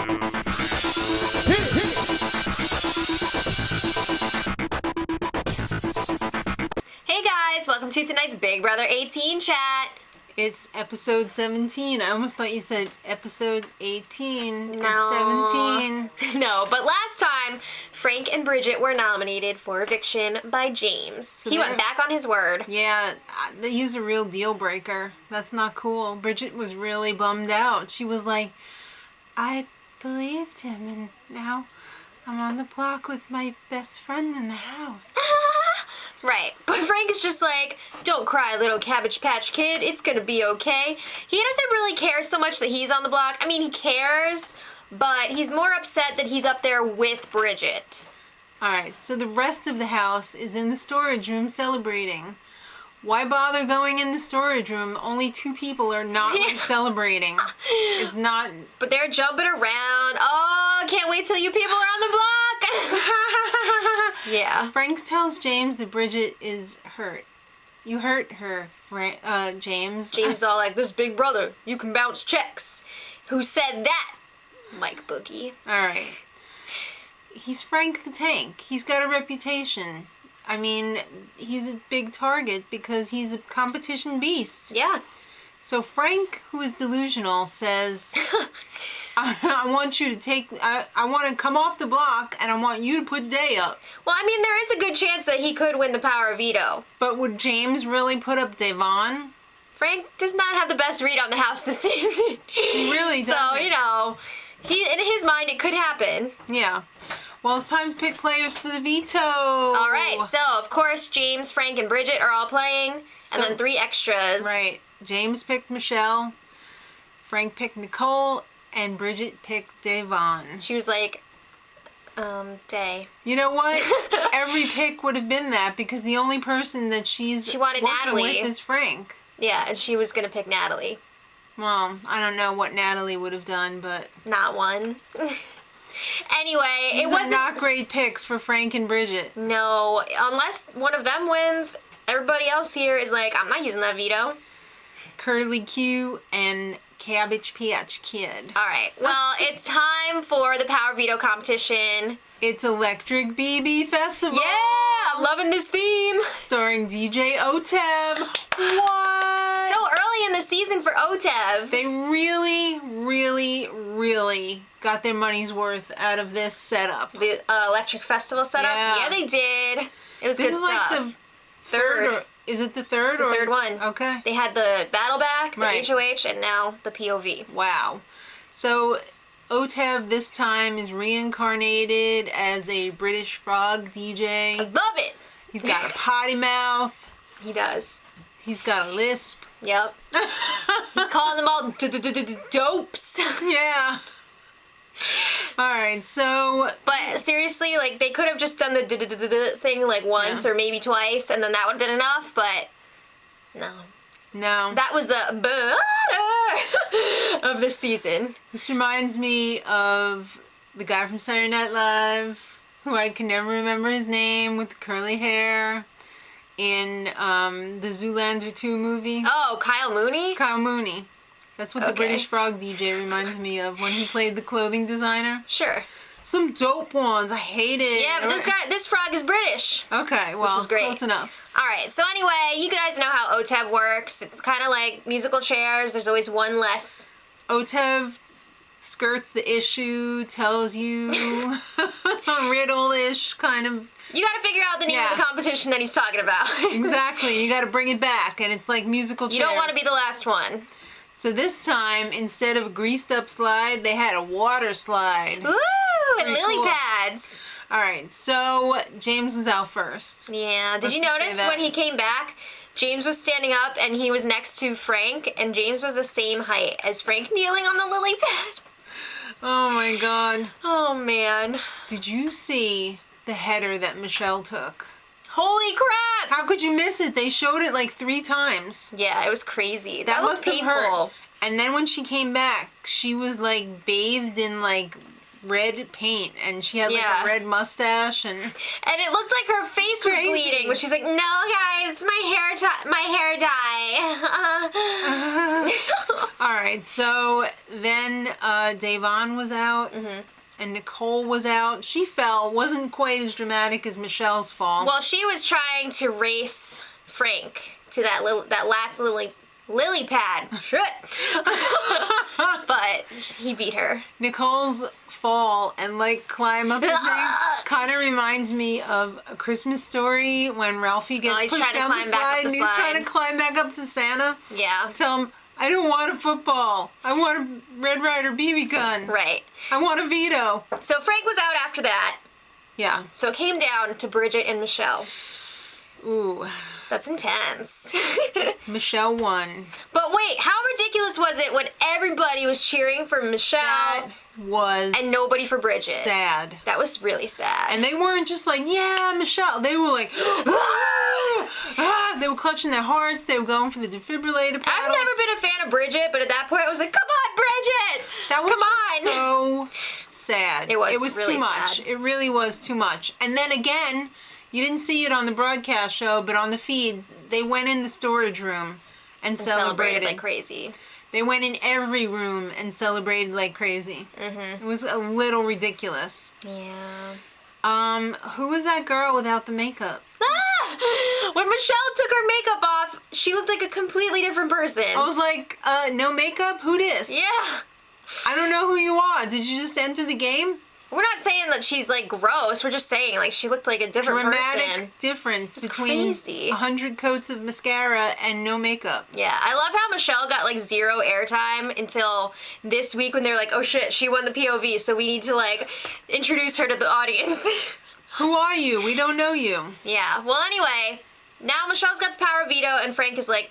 Hey guys, welcome to tonight's Big Brother 18 chat. It's episode 17. I almost thought you said episode 18. No. It's 17. No, but last time, Frank and Bridget were nominated for eviction by James. So he went back on his word. Yeah, he's a real deal breaker. That's not cool. Bridget was really bummed out. She was like, I believed him, and now I'm on the block with my best friend in the house. Right, but Frank is just like, don't cry, little Cabbage Patch Kid, it's gonna be okay. He doesn't really care so much that he's on the block. I mean, he cares, but he's more upset that he's up there with Bridget. Alright, so the rest of the house is in the storage room celebrating. Why bother going in the storage room? Only 2 people are not celebrating. It's not... But they're jumping around. Oh, can't wait till you people are on the block. Yeah. Frank tells James that Bridget is hurt. You hurt her, James. James is all like, this big brother, you can bounce checks. Who said that? Mike Boogie. Alright. He's Frank the Tank. He's got a reputation. I mean, he's a big target because he's a competition beast. Yeah. So Frank, who is delusional, says, I want you to take, I want to come off the block and I want you to put Day up. Well, I mean, there is a good chance that he could win the power of veto. But would James really put up Devon? Frank does not have the best read on the house this season. He really doesn't. So, you know, in his mind, it could happen. Yeah. Well, it's time to pick players for the veto. All right. So, of course, James, Frank, and Bridget are all playing. And then 3 extras. Right. James picked Michelle. Frank picked Nicole. And Bridget picked Devon. She was like, Day. You know what? Every pick would have been that because the only person that she wanted Natalie with is Frank. Yeah, and she was going to pick Natalie. Well, I don't know what Natalie would have done, but... Not one. Anyway, These are not great picks for Frank and Bridget. No, unless one of them wins, everybody else here is like, I'm not using that veto. Curly Q and Cabbage Patch Kid. All right, well, it's time for the Power Veto competition. It's Electric BB Festival. Yeah, I'm loving this theme. Starring DJ Otev. What? So early in the season for Otev. They really, really, really got their money's worth out of this setup. The Electric Festival setup? Yeah, they did. It was good stuff. This is like the third. Is it the third? It's the third one. Okay. They had the Battle Back, the HOH, and now the POV. Wow. So Otev this time is reincarnated as a British frog DJ. I love it. He's got a potty mouth. He does. He's got a lisp. Yep. He's calling them all dopes. Yeah. Alright, so... But seriously, like, they could have just done the thing, like, once or maybe twice, and then that would have been enough, but... No. No. That was the of the season. This reminds me of the guy from Saturday Night Live, who I can never remember his name, with the curly hair, in the Zoolander 2 movie. Oh, Kyle Mooney? Kyle Mooney. That's what the British Frog DJ reminds me of when he played the clothing designer. Sure. Some dope ones. I hate it. Yeah, but this frog is British. Okay, well, which was great. Close enough. All right, so anyway, you guys know how Otev works. It's kind of like musical chairs. There's always one less. Otev skirts the issue, tells you riddle-ish kind of. You got to figure out the name of the competition that he's talking about. Exactly. You got to bring it back, and it's like musical chairs. You don't want to be the last one. So this time, instead of a greased-up slide, they had a water slide. Ooh, and lily pads. All right, so James was out first. Yeah. Did you notice when he came back, James was standing up and he was next to Frank, and James was the same height as Frank kneeling on the lily pad? Oh my God. Oh man. Did you see the header that Michelle took? Holy crap! How could you miss it? They showed it like 3 times. Yeah, it was crazy. That must was painful. have hurt. And then when she came back, she was like bathed in like red paint, and she had like Yeah. a red mustache, and And it looked like her face was Crazy. bleeding. When she's like, "No, guys, it's my hair dye." all right. So then Davon was out, and Nicole was out. She fell. Wasn't quite as dramatic as Michelle's fall. Well, she was trying to race Frank to that last lily pad. Shit. But he beat her. Nicole's fall and like climb up the thing kind of reminds me of A Christmas Story when Ralphie gets he's pushed trying to down the climb back up slide the and he's slide. trying to climb back up to Santa. Yeah. Tell him, I don't want a football. I want a Red Ryder BB gun. Right. I want a Veto. So Frank was out after that. Yeah. So it came down to Bridget and Michelle. Ooh. That's intense. Michelle won. But wait, how ridiculous was it when everybody was cheering for Michelle That was and nobody for Bridget? sad. That was really sad. And they weren't just like, yeah, Michelle. They were like, ah, ah. They were clutching their hearts. They were going for the defibrillator paddles. I've never been a fan of Bridget, but at that point I was like, come on, Bridget! That was come on! so sad. It was really too much. sad. It really was too much. And then again, you didn't see it on the broadcast show, but on the feeds, they went in the storage room and celebrated like crazy. They went in every room and celebrated like crazy. It was a little ridiculous. Yeah. Who was that girl without the makeup? When Michelle took her makeup off, she looked like a completely different person. I was like, no makeup? Who dis? Yeah. I don't know who you are. Did you just enter the game? We're not saying that she's like gross. We're just saying like she looked like a different Dramatic person. difference was between crazy. 100 coats of mascara and no makeup. Yeah, I love how Michelle got like zero airtime until this week when they're like, oh shit, she won the POV, so we need to like introduce her to the audience. Who are you? We don't know you. Yeah, well anyway, now Michelle's got the power of veto and Frank is like,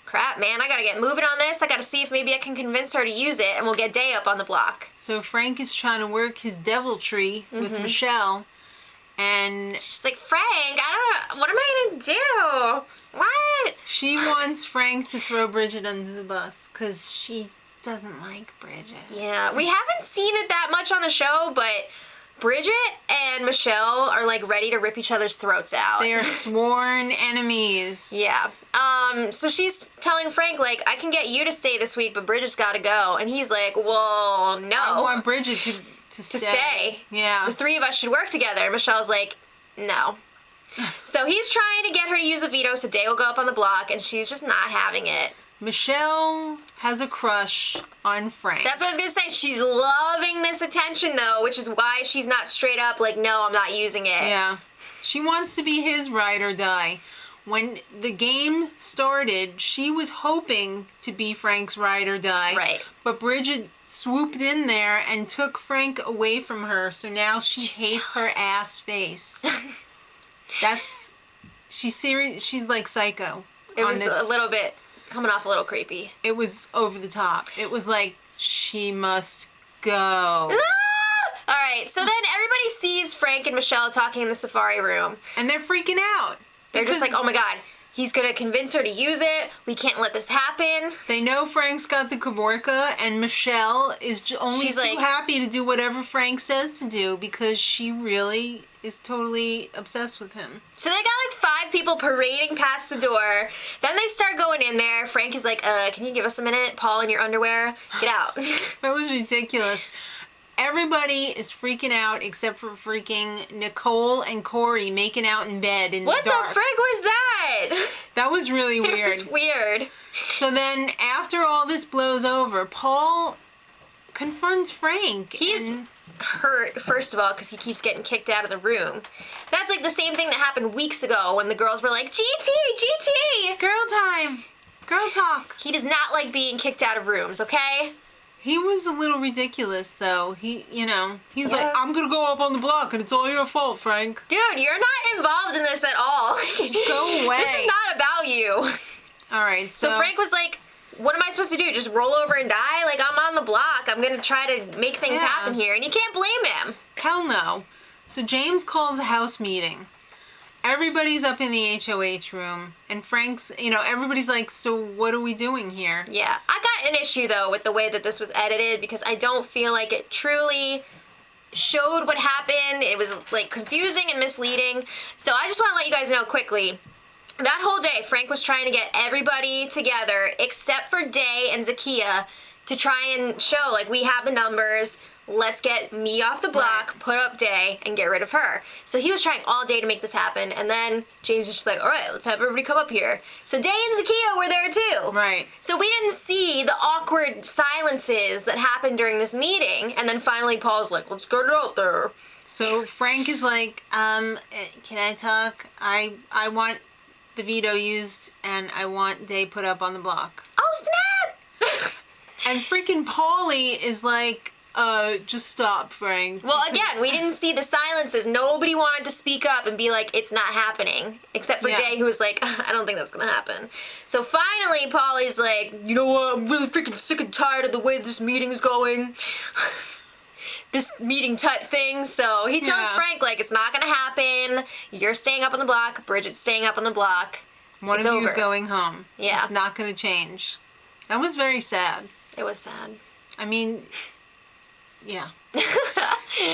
crap man, I gotta get moving on this. I gotta see if maybe I can convince her to use it and we'll get Day up on the block. So Frank is trying to work his deviltry with Michelle, and She's like, Frank, I don't know, what am I gonna do? What? she wants Frank to throw Bridget under the bus because she doesn't like Bridget. Yeah, we haven't seen it that much on the show, but Bridget and Michelle are like ready to rip each other's throats out. They are sworn enemies. Yeah. So she's telling Frank, like, I can get you to stay this week, but Bridget's gotta go. And he's like, well, no. I want Bridget to stay. Yeah. The three of us should work together. And Michelle's like, no. So he's trying to get her to use the veto so Day will go up on the block, and she's just not having it. Michelle has a crush on Frank. That's what I was gonna say. She's loving this attention, though, which is why she's not straight up like, no, I'm not using it. Yeah. She wants to be his ride or die. When the game started, she was hoping to be Frank's ride or die. Right. But Bridget swooped in there and took Frank away from her, so now she's hates her ass face. She's serious. She's like psycho. It on was this. a little bit coming off a little creepy. It was over the top. It was like, she must go. All right, so then everybody sees Frank and Michelle talking in the safari room. And they're freaking out. They're just because like, oh my god, he's gonna convince her to use it. We can't let this happen. They know Frank's got the Kavorka, and Michelle is only She's too like- happy to do whatever Frank says to do because she really is totally obsessed with him. So they got like 5 people parading past the door. Then they start going in there. Frank is like, can you give us a minute? Paul in your underwear? Get out. That was ridiculous. Everybody is freaking out except for freaking Nicole and Corey making out in bed in What the the dark. frick was that? That was really It weird. was weird. So then after all this blows over, Paul confronts Frank. He's and hurt, first of all, because he keeps getting kicked out of the room. That's like the same thing that happened weeks ago when the girls were like, GT, GT! girl time. Girl talk. He does not like being kicked out of rooms, okay? He was a little ridiculous, though. He's Yeah. like, I'm gonna go up on the block, and it's all your fault, Frank. Dude, you're not involved in this at all. Just go away. This is not about you. All right, So Frank was like, what am I supposed to do? Just roll over and die? Like, I'm on the block. I'm gonna try to make things Yeah. happen here. And you can't blame him. hell no. So James calls a house meeting. Everybody's up in the HOH room, and Frank's, everybody's like, so what are we doing here? Yeah. I got an issue, though, with the way that this was edited because I don't feel like it truly showed what happened. It was like confusing and misleading. So I just want to let you guys know quickly. That whole day, Frank was trying to get everybody together except for Day and Zakiya to try and show, like, we have the numbers. Let's get me off the block, Right. put up Day, and get rid of her. So he was trying all day to make this happen. And then James was just like, all right, let's have everybody come up here. So Day and Zakiya were there too. Right. So we didn't see the awkward silences that happened during this meeting. And then finally Paul's like, let's get it out there. So Frank is like, can I talk? I want the veto used, and I want Day put up on the block. Oh, snap! And freaking Paulie is like, just stop, Frank. Well, again, we didn't see the silences. Nobody wanted to speak up and be like, it's not happening. Except for Yeah. Day, who was like, I don't think that's going to happen. So finally, Polly's like, you know what? I'm really freaking sick and tired of the way this meeting's going. This meeting type thing. So he tells Yeah. Frank, like, it's not going to happen. You're staying up on the block. Bridget's staying up on the block. One It's of you is over. going home. Yeah. It's not going to change. That was very sad. It was sad. I mean, yeah.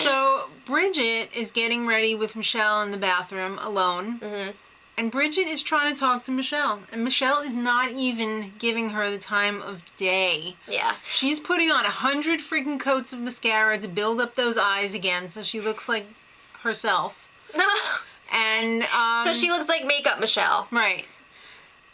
So Bridget is getting ready with Michelle in the bathroom alone. Mm-hmm. And Bridget is trying to talk to Michelle. And Michelle is not even giving her the time of day. Yeah. She's putting on 100 freaking coats of mascara to build up those eyes again so she looks like herself. And, So she looks like makeup Michelle. Right.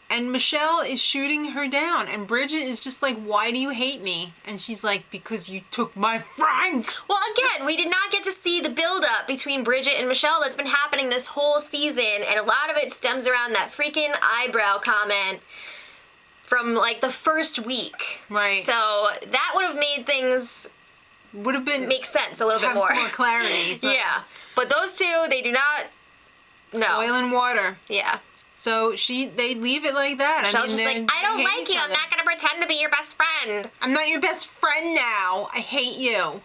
And Michelle is shooting her down. And Bridget is just like, why do you hate me? And she's like, because you took my Frank. Well, again, we did not get to see the build-up between Bridget and Michelle that's been happening this whole season, and a lot of it stems around that freaking eyebrow comment from, like, the first week. Right. So that would have made things Would have been make sense a little bit have more. some more clarity. But Yeah. But those two, they do not... No. Oil and water. Yeah. So they leave it like that. Michelle's just they're- like, I don't they hate like each you. I'm other. not going to pretend to be your best friend. I'm not your best friend now. I hate you.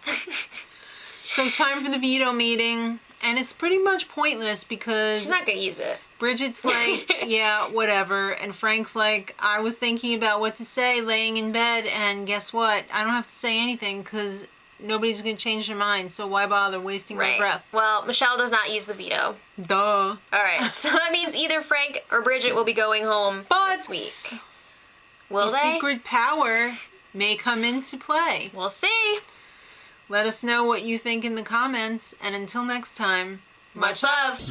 So it's time for the veto meeting. And it's pretty much pointless because She's not going to use it. Bridget's like, yeah, whatever. And Frank's like, I was thinking about what to say laying in bed. And guess what? I don't have to say anything because nobody's going to change their mind. So why bother wasting my Right. breath? Well, Michelle does not use the veto. Duh. All right. So that means either Frank or Bridget will be going home But this week. Will the they? secret power may come into play. We'll see. Let us know what you think in the comments. And until next time, Much love.